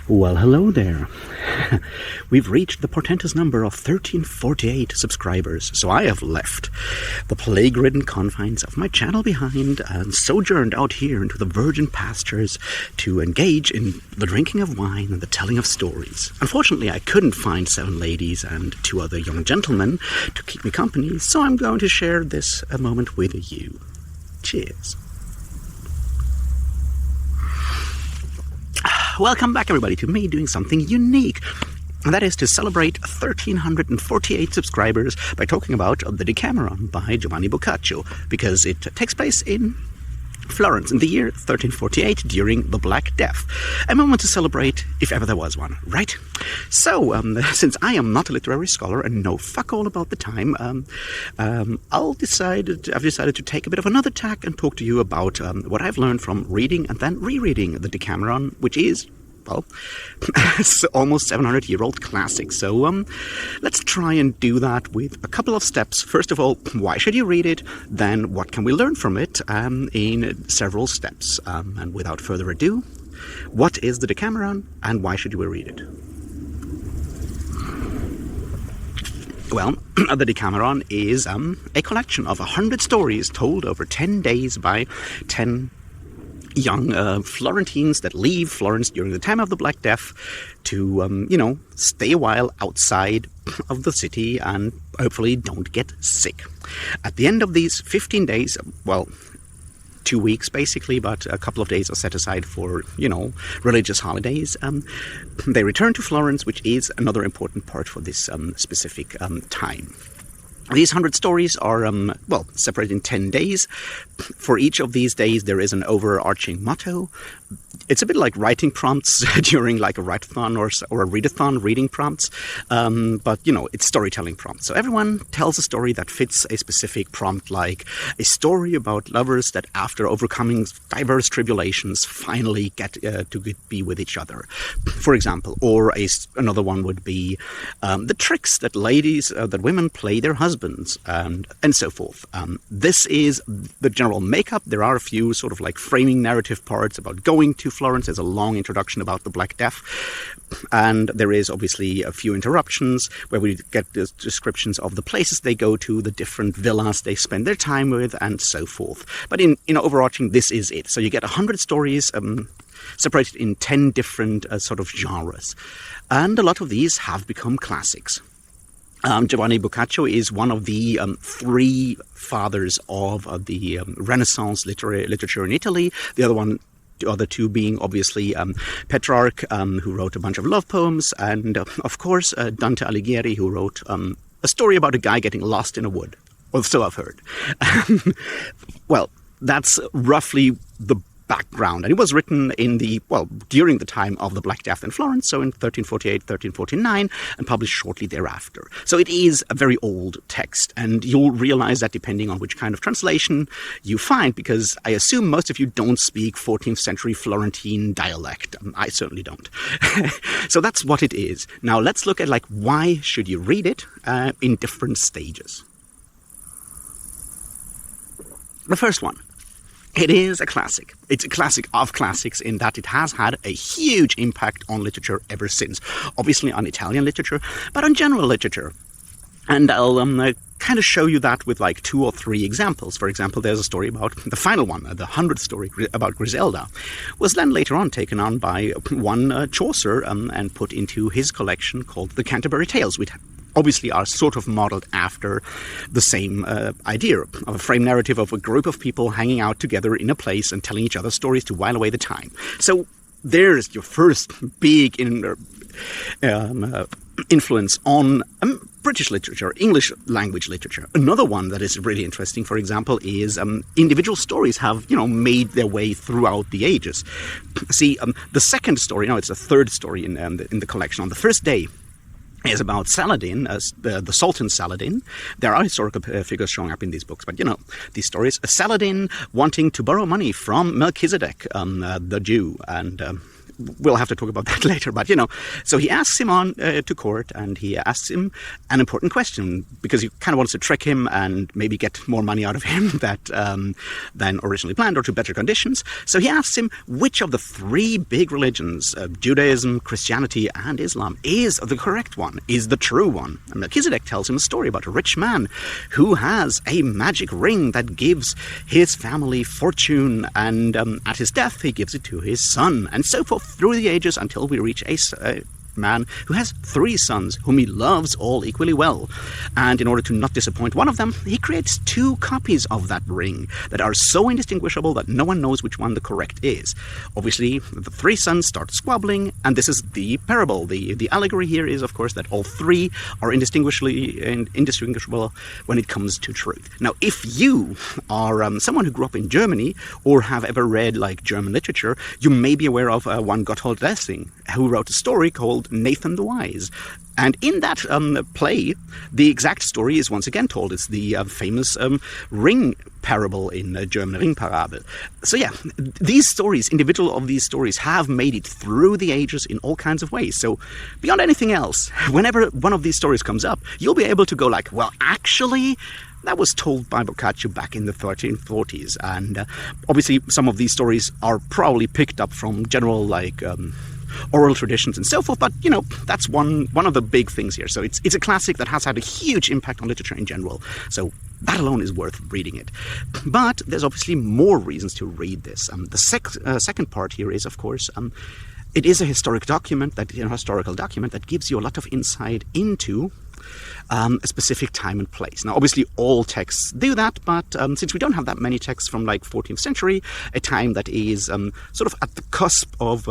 Well, hello there. We've reached the portentous number of 1348 subscribers, so I have left the plague-ridden confines of my channel behind and sojourned out here into the virgin pastures to engage in the drinking of wine and the telling of stories. Unfortunately, I couldn't find 7 ladies and 2 other young gentlemen to keep me company, so I'm going to share this moment with you. Cheers. Welcome back, everybody, to me doing something unique. And that is to celebrate 1,348 subscribers by talking about the Decameron by Giovanni Boccaccio, because it takes place in Florence in the year 1348 during the Black Death. A moment to celebrate, if ever there was one, right? So, since I am not a literary scholar and know fuck all about the time, I've decided to take a bit of another tack and talk to you about what I've learned from reading and then rereading the Decameron, which is, well, it's almost 700-year-old classic. So let's try and do that with a couple of steps. First of all, why should you read it? Then what can we learn from it in several steps? And without further ado, what is the Decameron and why should you read it? Well, the Decameron is a collection of 100 stories told over 10 days by 10 young Florentines that leave Florence during the time of the Black Death to, stay a while outside of the city and hopefully don't get sick. At the end of these 15 days, well, 2 weeks basically, but a couple of days are set aside for, religious holidays, they return to Florence, which is another important part for this specific time. These 100 stories are, separated in 10 days. For each of these days, there is an overarching motto. It's a bit like writing prompts during like a write-a-thon or a read-a-thon, reading prompts. But, it's storytelling prompts. So everyone tells a story that fits a specific prompt, like a story about lovers that after overcoming diverse tribulations finally get to be with each other, for example. Or another one would be the tricks that that women play their husbands, and so forth. This is the general makeup. There are a few sort of like framing narrative parts about going to Florence. There's a long introduction about the Black Death, and there is obviously a few interruptions where we get the descriptions of the places they go to, the different villas they spend their time with, and so forth. But in overarching, this is it. So you get 100 stories separated in 10 different sort of genres, and a lot of these have become classics. Giovanni Boccaccio is one of the 3 fathers of the Renaissance literature in Italy. The other 2 being obviously Petrarch, who wrote a bunch of love poems, and of course Dante Alighieri, who wrote a story about a guy getting lost in a wood. Well, so I've heard. Well, that's roughly the background, and it was written during the time of the Black Death in Florence, so in 1348, 1349, and published shortly thereafter. So it is a very old text, and you'll realize that depending on which kind of translation you find, because I assume most of you don't speak 14th century Florentine dialect. I certainly don't. So that's what it is. Now let's look at why should you read it in different stages. The first one. It is a classic. It's a classic of classics in that it has had a huge impact on literature ever since. Obviously on Italian literature, but on general literature. And I'll kind of show you that with 2 or 3 examples. For example, there's a story about the final one, the 100th story about Griselda, was then later on taken on by one Chaucer and put into his collection called the Canterbury Tales, which obviously are sort of modeled after the same idea of a frame narrative of a group of people hanging out together in a place and telling each other stories to while away the time. So there's your first big influence on British literature, English language literature. Another one that is really interesting, for example, is individual stories have, made their way throughout the ages. See, the second story, it's the third story in the collection. On the first day, is about Saladin, the Sultan Saladin. There are historical figures showing up in these books, but these stories. Saladin wanting to borrow money from Melchizedek, the Jew, and we'll have to talk about that later, but, so he asks him on to court, and he asks him an important question, because he kind of wants to trick him and maybe get more money out of him than originally planned, or to better conditions. So he asks him which of the three big religions, Judaism, Christianity, and Islam, is the correct one, is the true one. And Melchizedek tells him a story about a rich man who has a magic ring that gives his family fortune, and at his death he gives it to his son, and so forth through the ages until we reach a man who has 3 sons whom he loves all equally well. And in order to not disappoint one of them, he creates 2 copies of that ring that are so indistinguishable that no one knows which one the correct is. Obviously, the 3 sons start squabbling, and this is the parable. The allegory here is, of course, that all 3 are indistinguishable when it comes to truth. Now, if you are someone who grew up in Germany or have ever read German literature, you may be aware of one Gotthold Lessing, who wrote a story called Nathan the Wise. And in that play, the exact story is once again told. It's the famous ring parable in German, Ringparabel. So yeah, these stories, individual of these stories, have made it through the ages in all kinds of ways. So beyond anything else, whenever one of these stories comes up, you'll be able to go well, actually, that was told by Boccaccio back in the 1340s. And obviously, some of these stories are probably picked up from general, oral traditions and so forth, but that's one of the big things here. So it's a classic that has had a huge impact on literature in general, so that alone is worth reading it. But there's obviously more reasons to read this. The second part here is, of course, it is a historical document that gives you a lot of insight into a specific time and place. Now, obviously, all texts do that, but since we don't have that many texts from 14th century, a time that is sort of at the cusp of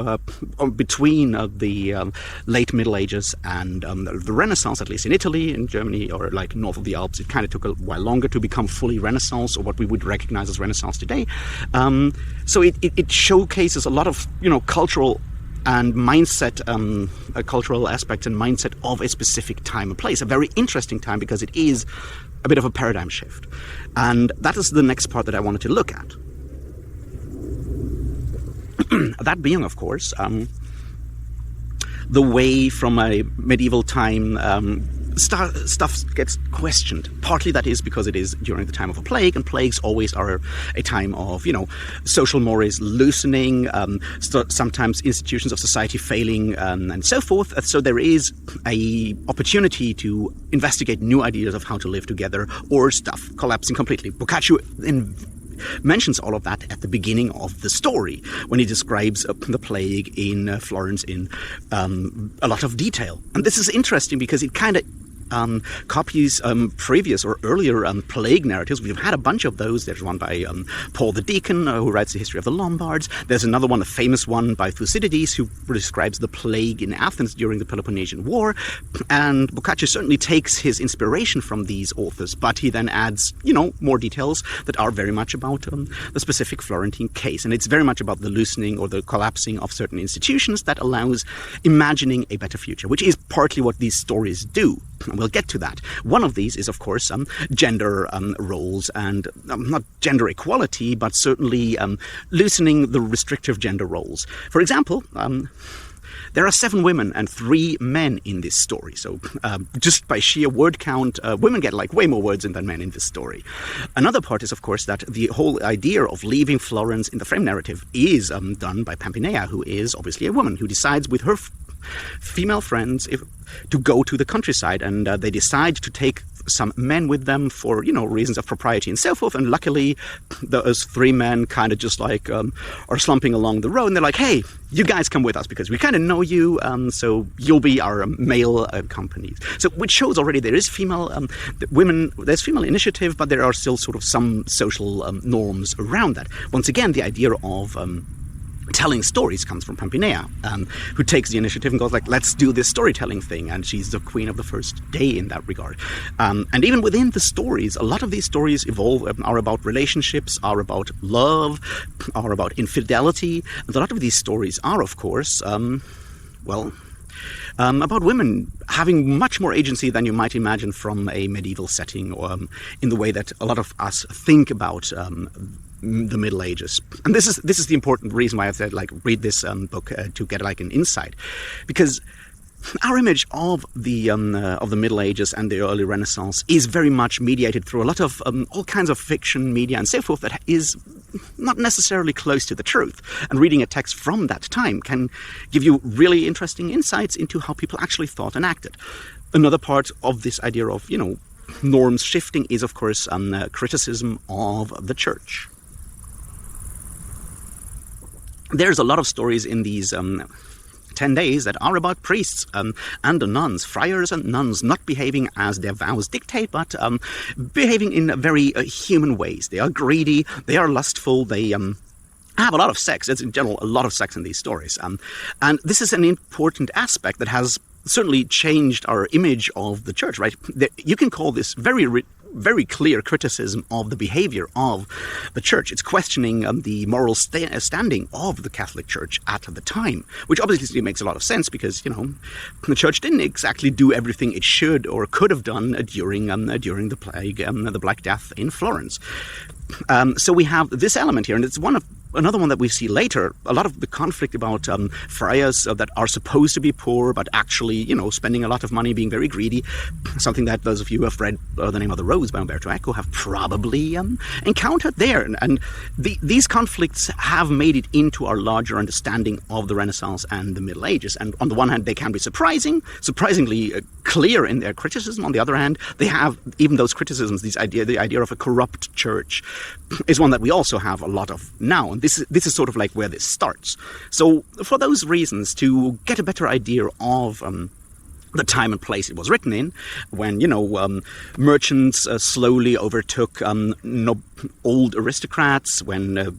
between the late Middle Ages and the Renaissance, at least in Italy, in Germany, or north of the Alps, it kind of took a while longer to become fully Renaissance, or what we would recognize as Renaissance today. So it showcases a lot of cultural and mindset, cultural aspects and mindset of a specific time and place. A very interesting time, because it is a bit of a paradigm shift. And that is the next part that I wanted to look at. That being, of course, the way from a medieval time stuff gets questioned. Partly that is because it is during the time of a plague, and plagues always are a time of, social mores loosening, sometimes institutions of society failing, and so forth. So there is a opportunity to investigate new ideas of how to live together, or stuff collapsing completely. Boccaccio mentions all of that at the beginning of the story, when he describes the plague in Florence in a lot of detail. And this is interesting because it kind of copies previous or earlier plague narratives. We've had a bunch of those. There's one by Paul the Deacon, who writes the history of the Lombards. There's another one, a famous one by Thucydides, who describes the plague in Athens during the Peloponnesian War. And Boccaccio certainly takes his inspiration from these authors, but he then adds, more details that are very much about the specific Florentine case. And it's very much about the loosening or the collapsing of certain institutions that allows imagining a better future, which is partly what these stories do. We'll get to that. One of these is, of course, gender roles, and not gender equality, but certainly loosening the restrictive gender roles. For example, there are 7 women and 3 men in this story. So just by sheer word count, women get way more words in than men in this story. Another part is, of course, that the whole idea of leaving Florence in the frame narrative is done by Pampinea, who is obviously a woman who decides with her female friends to go to the countryside, and they decide to take some men with them for, reasons of propriety and so forth. And luckily, those 3 men kind of just are slumping along the road, and they're like, hey, you guys come with us because we kind of know you, so you'll be our male company. So, which shows already there is female women, there's female initiative, but there are still sort of some social norms around that. Once again, the idea of telling stories comes from Pampinea, who takes the initiative and goes let's do this storytelling thing, and she's the queen of the first day in that regard. And even within the stories, a lot of these stories are about relationships, are about love, are about infidelity. And a lot of these stories are, of course, about women having much more agency than you might imagine from a medieval setting, or in the way that a lot of us think about the Middle Ages. And this is the important reason why I've said, like, read this book to get like an insight, because our image of the Middle Ages and the early Renaissance is very much mediated through a lot of all kinds of fiction, media, and so forth that is not necessarily close to the truth. And reading a text from that time can give you really interesting insights into how people actually thought and acted. Another part of this idea of, norms shifting is, of course, criticism of the church. There's a lot of stories in these 10 days that are about priests and nuns, friars and nuns, not behaving as their vows dictate, but behaving in very human ways. They are greedy, they are lustful, they have a lot of sex. It's in general a lot of sex in these stories. And this is an important aspect that has certainly changed our image of the church, right? You can call this very clear criticism of the behavior of the church. It's questioning the moral standing of the Catholic Church at the time, which obviously makes a lot of sense because, the church didn't exactly do everything it should or could have done during the plague, the Black Death in Florence. So we have this element here, and it's another one that we see later. A lot of the conflict about friars that are supposed to be poor, but actually, spending a lot of money, being very greedy. Something that those of you who have read The Name of the Rose by Umberto Eco have probably encountered there. And these conflicts have made it into our larger understanding of the Renaissance and the Middle Ages. And on the one hand, they can be surprisingly clear in their criticism. On the other hand, they have even those criticisms. The idea of a corrupt church is one that we also have a lot of now. And this is sort of like where this starts. So for those reasons, to get a better idea of the time and place it was written in, when, merchants slowly overtook old aristocrats, when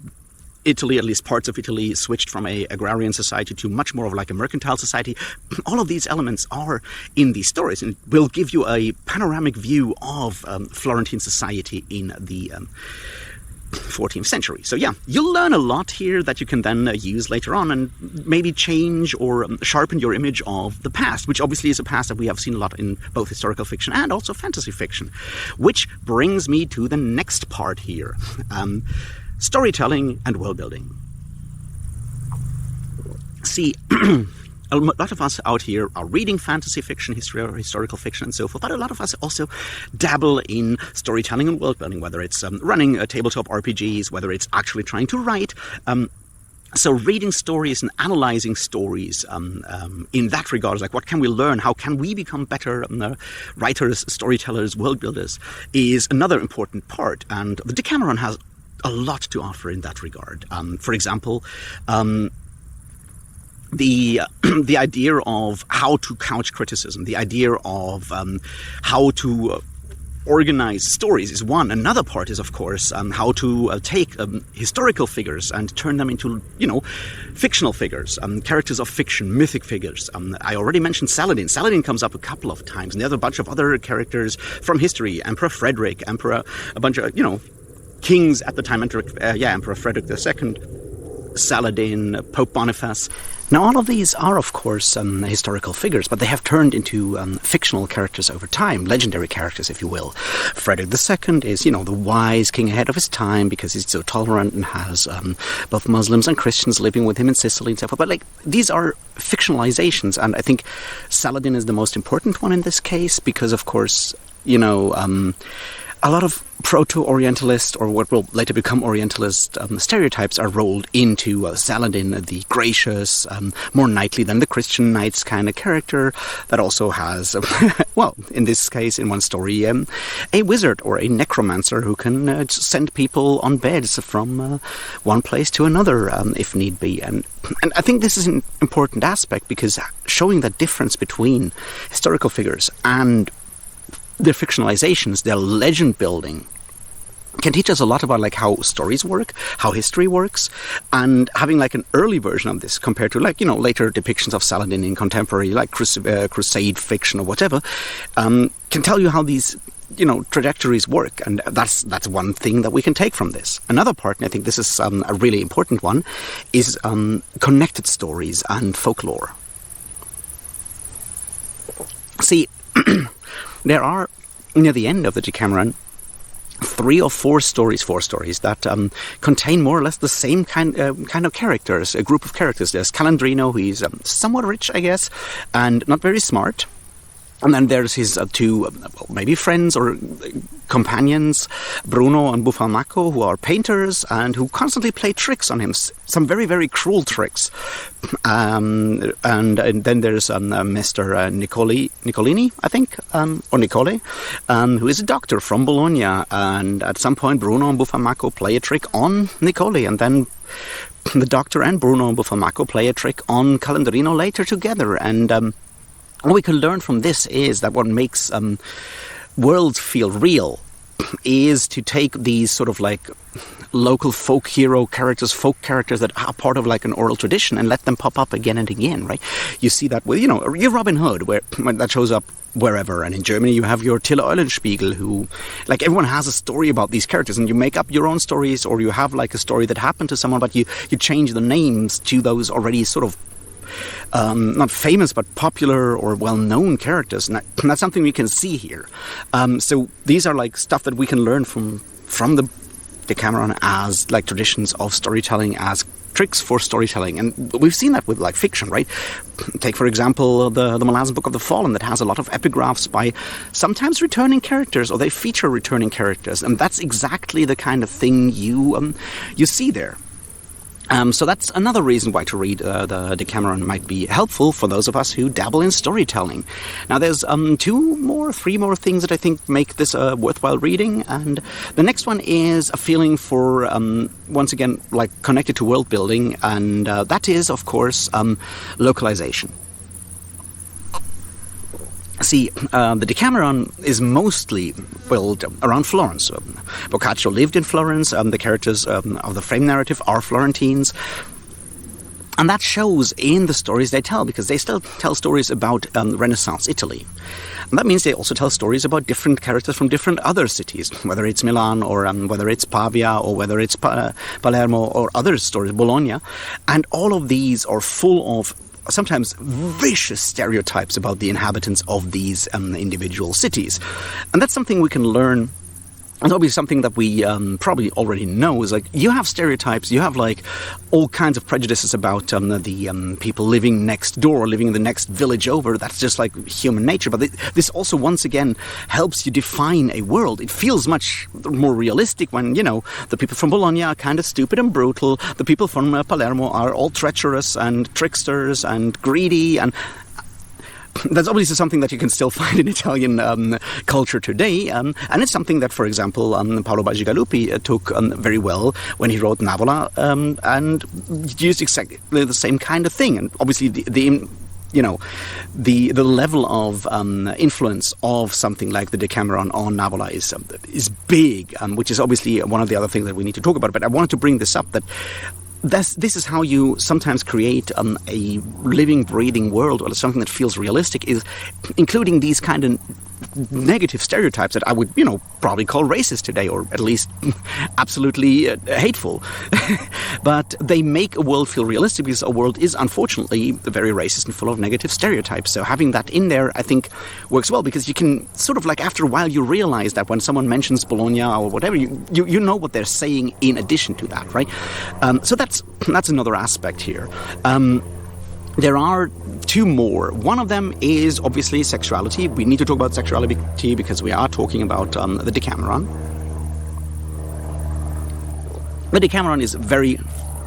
Italy, at least parts of Italy, switched from a agrarian society to much more of like a mercantile society. All of these elements are in these stories, and will give you a panoramic view of Florentine society in the 14th century. So yeah, you'll learn a lot here that you can then use later on and maybe change or sharpen your image of the past, which obviously is a past that we have seen a lot in both historical fiction and also fantasy fiction. Which brings me to the next part here. Storytelling and world building. See, a lot of us out here are reading fantasy fiction, history or historical fiction and so forth, but a lot of us also dabble in storytelling and world building, whether it's running tabletop RPGs, whether it's actually trying to write. So reading stories and analyzing stories in that regard is like, what can we learn? How can we become better writers, storytellers, world builders, is another important part. And the Decameron has a lot to offer in that regard. For example, the idea of how to couch criticism, the idea of how to organize stories is one. Another part is, of course, how to take historical figures and turn them into, fictional figures, characters of fiction, mythic figures. I already mentioned Saladin. Saladin comes up a couple of times, and there's a bunch of other characters from history. Emperor Frederick, a bunch of, kings at the time, Emperor Frederick II, Saladin, Pope Boniface. Now, all of these are, of course, historical figures, but they have turned into fictional characters over time, legendary characters, if you will. Frederick II is, the wise king ahead of his time because he's so tolerant and has both Muslims and Christians living with him in Sicily and so forth. But, these are fictionalizations, and I think Saladin is the most important one in this case because, of course, a lot of proto-Orientalist, or what will later become Orientalist, stereotypes are rolled into Saladin, the gracious, more knightly than the Christian knights kind of character that also has, in this case, in one story, a wizard or a necromancer who can send people on beds from one place to another, if need be. And I think this is an important aspect because showing the difference between historical figures and their fictionalizations, their legend building, can teach us a lot about how stories work, how history works, and having an early version of this compared to later depictions of Saladin in contemporary crusade fiction or whatever, can tell you how these trajectories work, and that's one thing that we can take from this. Another part, and I think this is a really important one, is connected stories and folklore. See, there are, near the end of the Decameron, four stories that contain more or less the same kind of characters, a group of characters. There's Calandrino, who is somewhat rich, I guess, and not very smart. And then there's his two, maybe friends or companions, Bruno and Buffalmacco, who are painters and who constantly play tricks on him, some very, very cruel tricks. And then there's Mr. Nicolini, I think, or Nicole, who is a doctor from Bologna. And at some point, Bruno and Buffalmacco play a trick on Nicole, and then the doctor and Bruno and Buffalmacco play a trick on Calandrino later together. And what we can learn from this is that what makes worlds feel real is to take these sort of like local folk characters that are part of like an oral tradition and let them pop up again and again, right? You see that with, your Robin Hood, where that shows up wherever. And in Germany, you have your Tille Eulenspiegel, who, like, everyone has a story about these characters, and you make up your own stories, or you have like a story that happened to someone, but you change the names to those already sort of not famous but popular or well-known characters, and that's something we can see here. So these are like stuff that we can learn from the Decameron as like traditions of storytelling, as tricks for storytelling, and we've seen that with like fiction, right? Take for example the Malazan Book of the Fallen, that has a lot of epigraphs by sometimes returning characters, or they feature returning characters, and that's exactly the kind of thing you see there. So that's another reason why to read the Decameron might be helpful for those of us who dabble in storytelling. Now there's three more things that I think make this worthwhile reading, and the next one is a feeling for, once again, like connected to world building, and that is, of course, localization. See, the Decameron is mostly built around Florence. Boccaccio lived in Florence. The characters of the frame narrative are Florentines. And that shows in the stories they tell, because they still tell stories about Renaissance Italy. And that means they also tell stories about different characters from different other cities, whether it's Milan, or whether it's Pavia, or whether it's Palermo, or other stories, Bologna. And all of these are full of sometimes vicious stereotypes about the inhabitants of these individual cities. And that's something we can learn. And obviously something that we probably already know is, like, you have stereotypes, you have like all kinds of prejudices about the people living next door, living in the next village over. That's just like human nature. But this also, once again, helps you define a world. It feels much more realistic when, the people from Bologna are kind of stupid and brutal. The people from Palermo are all treacherous and tricksters and greedy, and that's obviously something that you can still find in Italian culture today, and it's something that, for example, Paolo Bacigalupi took very well when he wrote Navola, and used exactly the same kind of thing. And obviously the level of influence of something like the Decameron on Navola is big, which is obviously one of the other things that we need to talk about. But I wanted to bring this up, that this is how you sometimes create a living, breathing world, or something that feels realistic, is including these kind of negative stereotypes that I would, probably call racist today, or at least absolutely hateful. But they make a world feel realistic, because a world is unfortunately very racist and full of negative stereotypes. So having that in there, I think, works well, because you can sort of, like, after a while, you realize that when someone mentions Bologna or whatever, you know what they're saying in addition to that, right? So that's another aspect here. There are two more. One of them is obviously sexuality. We need to talk about sexuality because we are talking about the Decameron. The Decameron is very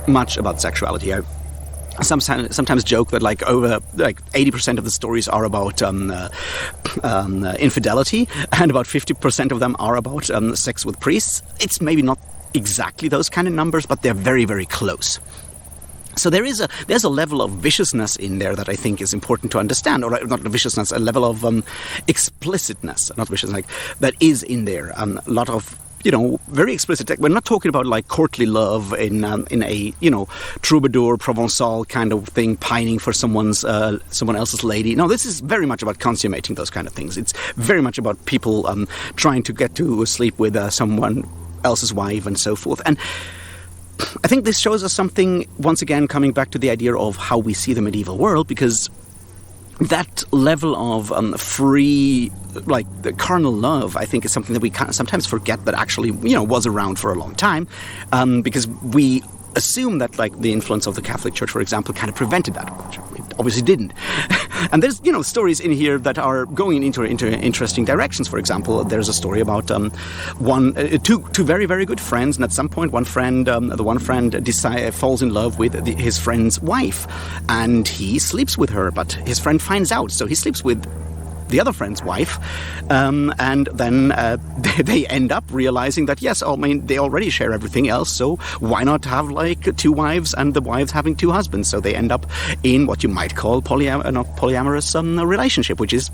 much about sexuality. I sometimes joke that over 80% of the stories are about infidelity, and about 50% of them are about sex with priests. It's maybe not exactly those kind of numbers, but they're very, very close. So there's a level of viciousness in there that I think is important to understand, or not viciousness, a level of explicitness, not viciousness, that is in there. A lot of, very explicit. We're not talking about like courtly love in a troubadour Provençal kind of thing, pining for someone else's lady. No, this is very much about consummating those kind of things. It's very much about people trying to get to sleep with someone else's wife and so forth. And I think this shows us something, once again, coming back to the idea of how we see the medieval world, because that level of free, like the carnal love, I think is something that we sometimes forget that actually, was around for a long time, because we assume that, like, the influence of the Catholic Church, for example, kind of prevented that. It obviously didn't. And there's, stories in here that are going into interesting directions. For example, there's a story about two very, very good friends, and at some point, the one friend falls in love with his friend's wife, and he sleeps with her, but his friend finds out, so he sleeps with the other friend's wife, and then they end up realizing that, yes, they already share everything else, so why not have, like, two wives and the wives having two husbands? So they end up in what you might call polyamorous relationship, which is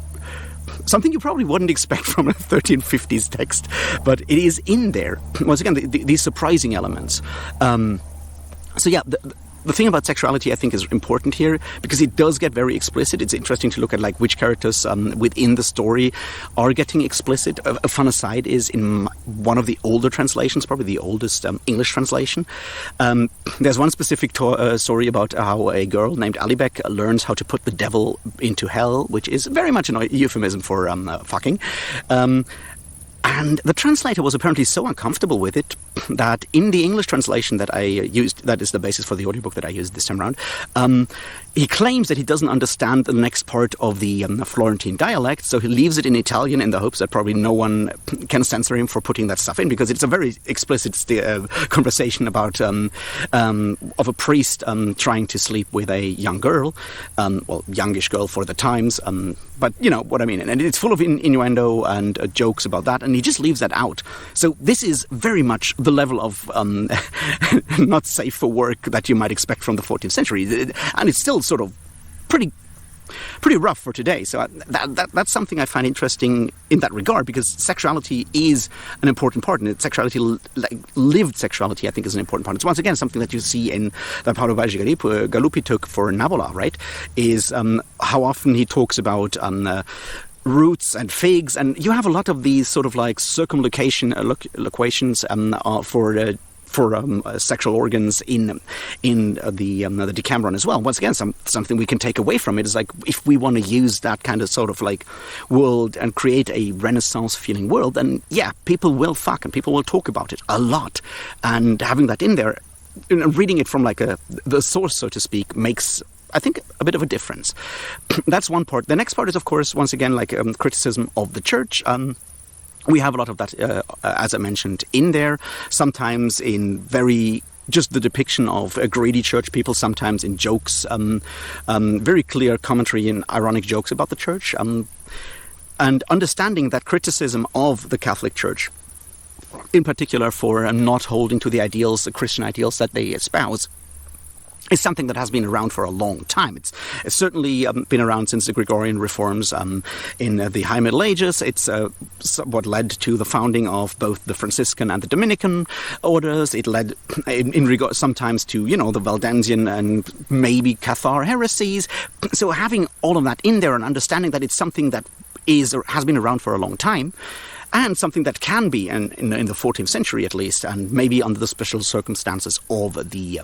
something you probably wouldn't expect from a 1350s text, but it is in there. Once again, these surprising elements. The thing about sexuality, I think, is important here because it does get very explicit. It's interesting to look at, like, which characters within the story are getting explicit. A fun aside is in one of the older translations, probably the oldest English translation, there's one specific story about how a girl named Alibek learns how to put the devil into hell, which is very much a euphemism for fucking. And the translator was apparently so uncomfortable with it that in the English translation that I used, that is the basis for the audiobook that I used this time around, he claims that he doesn't understand the next part of the Florentine dialect, so he leaves it in Italian in the hopes that probably no one can censor him for putting that stuff in, because it's a very explicit conversation about of a priest trying to sleep with a young girl, youngish girl for the times, but you know what I mean, and it's full of innuendo and jokes about that, and he just leaves that out. So this is very much the level of not safe for work that you might expect from the 14th century, and it's still sort of pretty rough for today. So that's something I find interesting in that regard, because sexuality is an important part, and sexuality, like lived sexuality, I think is an important part. It's once again something that you see in that Paolo Galuppi took for Nabola, right? Is how often he talks about roots and figs, and you have a lot of these sort of like circumlocutions for sexual organs in the Decameron as well. Once again, something we can take away from it is like, if we want to use that kind of sort of like world and create a Renaissance feeling world, then yeah, people will fuck and people will talk about it a lot, and having that in there, reading it from like the source, so to speak, makes, I think, a bit of a difference. That's one part. The next part is, of course, once again, like criticism of the church. We have a lot of that, as I mentioned, in there, sometimes in just the depiction of greedy church people, sometimes in jokes, very clear commentary and ironic jokes about the church, and understanding that criticism of the Catholic Church, in particular for not holding to the ideals, the Christian ideals that they espouse, is something that has been around for a long time. It's certainly been around since the Gregorian reforms in the High Middle Ages. It's what led to the founding of both the Franciscan and the Dominican orders. It led, in regard, sometimes to, the Valdensian and maybe Cathar heresies. So having all of that in there and understanding that it's something that has been around for a long time, and something that can be, in the 14th century at least, and maybe under the special circumstances of the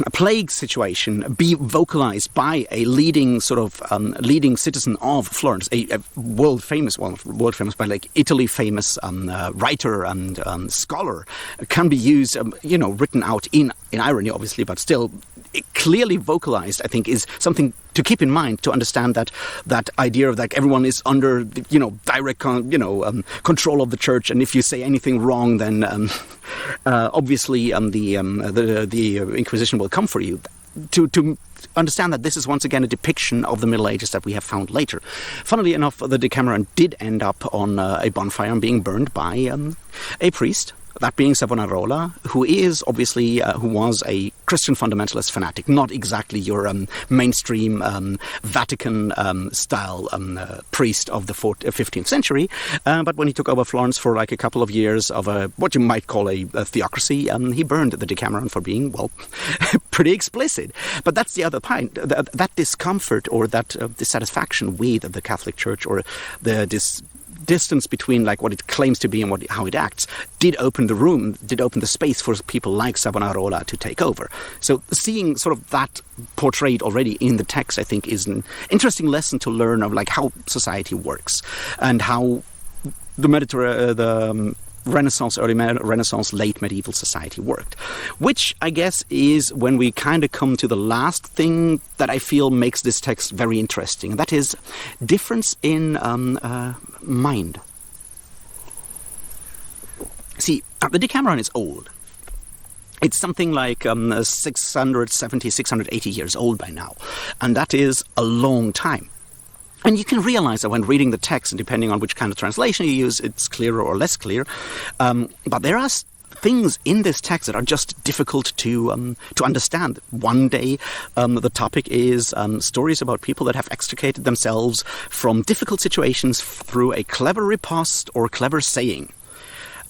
a plague situation, be vocalized by a leading citizen of Florence, a world famous by like Italy famous writer and scholar, can be used, written out in irony, obviously, but still clearly vocalized, I think, is something to keep in mind, to understand that idea of like everyone is under direct control of the church, and if you say anything wrong, then obviously the Inquisition will come for you. To understand that this is once again a depiction of the Middle Ages that we have found later. Funnily enough, the Decameron did end up on a bonfire and being burned by a priest, that being Savonarola, who was a Christian fundamentalist fanatic, not exactly your mainstream Vatican-style priest of the 15th century, but when he took over Florence for like a couple of years of what you might call a theocracy, he burned the Decameron for being, pretty explicit. But that's the other point, that discomfort or that dissatisfaction with the Catholic Church, or distance between like what it claims to be and how it acts did open the space for people like Savonarola to take over. So seeing sort of that portrayed already in the text, I think, is an interesting lesson to learn of like how society works and how the Renaissance, early Renaissance, late medieval society worked. Which, I guess, is when we kind of come to the last thing that I feel makes this text very interesting. And that is difference in mind. See, the Decameron is old. It's something like 670, 680 years old by now. And that is a long time. And you can realize that when reading the text, and depending on which kind of translation you use, it's clearer or less clear. But there are things in this text that are just difficult to understand. One day, the topic is stories about people that have extricated themselves from difficult situations through a clever riposte or clever saying.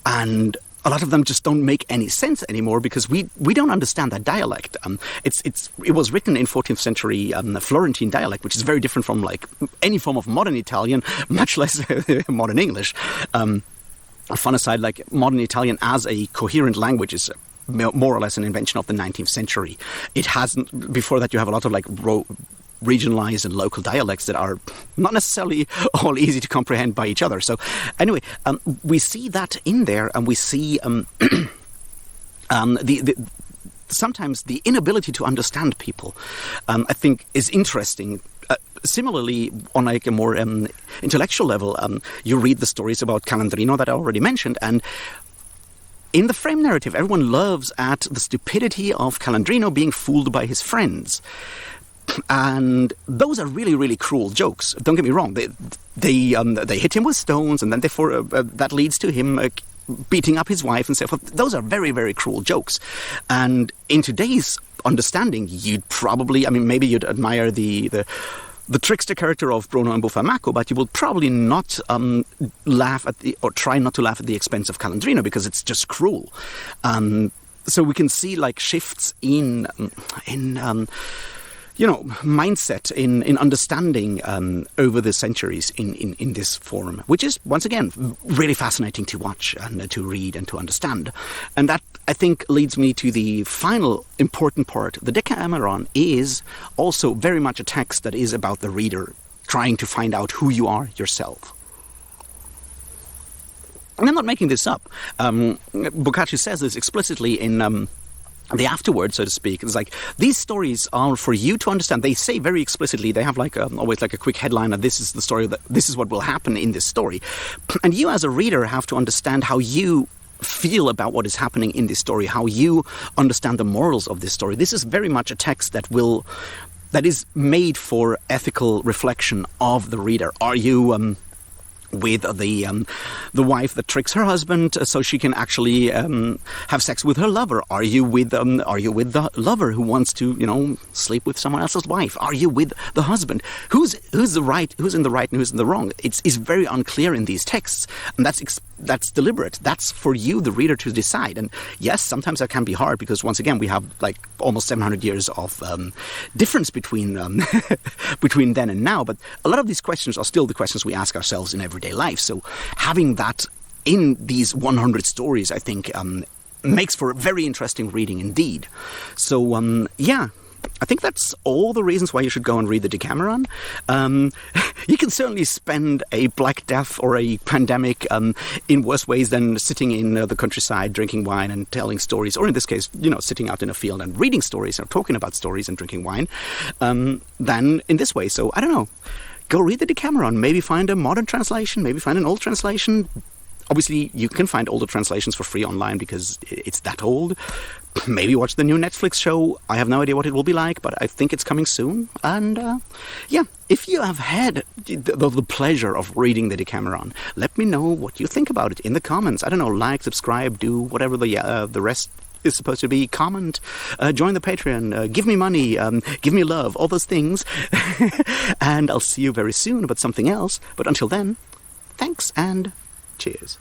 And a lot of them just don't make any sense anymore because we don't understand that dialect. It was written in 14th century Florentine dialect, which is very different from like any form of modern Italian, much less modern English. Fun aside, like modern Italian as a coherent language is more or less an invention of the 19th century. It hasn't. Before that, you have a lot of like regionalized and local dialects that are not necessarily all easy to comprehend by each other. So anyway, we see that in there, and we see sometimes the inability to understand people, I think, is interesting. Similarly, on like a more intellectual level, you read the stories about Calandrino that I already mentioned, and in the frame narrative, everyone loves at the stupidity of Calandrino being fooled by his friends. And those are really, really cruel jokes. Don't get me wrong. They hit him with stones, and then that leads to him beating up his wife and so forth. Those are very, very cruel jokes. And in today's understanding, you'd probably, maybe you'd admire the trickster character of Bruno and Buffalmacco, but you will probably not try not to laugh at the expense of Calandrino because it's just cruel. So we can see like shifts in mindset in understanding over the centuries in this form, which is, once again, really fascinating to watch and to read and to understand. And that, I think, leads me to the final important part. The Decameron is also very much a text that is about the reader trying to find out who you are yourself. And I'm not making this up. Boccaccio says this explicitly in the afterword, so to speak. It's like, these stories are for you to understand. They say very explicitly, they have like always like a quick headline that this is the story, that this is what will happen in this story. And you as a reader have to understand how you feel about what is happening in this story, how you understand the morals of this story. This is very much a text that is made for ethical reflection of the reader. Are you with the wife that tricks her husband so she can actually have sex with her lover? Are you with the lover who wants to sleep with someone else's wife? Are you with the husband? Who's in the right and who's in the wrong? It's very unclear in these texts, and that's deliberate. That's for you, the reader, to decide. And yes, sometimes that can be hard because, once again, we have like almost 700 years of difference between then and now. But a lot of these questions are still the questions we ask ourselves in everyday life. So having that in these 100 stories, I think, makes for very interesting reading indeed. So, I think that's all the reasons why you should go and read the Decameron. You can certainly spend a Black Death or a pandemic in worse ways than sitting in the countryside, drinking wine and telling stories, or in this case, sitting out in a field and reading stories or talking about stories and drinking wine, than in this way. So, I don't know. Go read the Decameron. Maybe find a modern translation. Maybe find an old translation. Obviously, you can find older translations for free online because it's that old. Maybe watch the new Netflix show. I have no idea what it will be like, but I think it's coming soon. And, if you have had the pleasure of reading the Decameron, let me know what you think about it in the comments. I don't know, like, subscribe, do whatever the rest is supposed to be. Comment, join the Patreon, give me money, give me love, all those things. And I'll see you very soon about something else. But until then, thanks and cheers.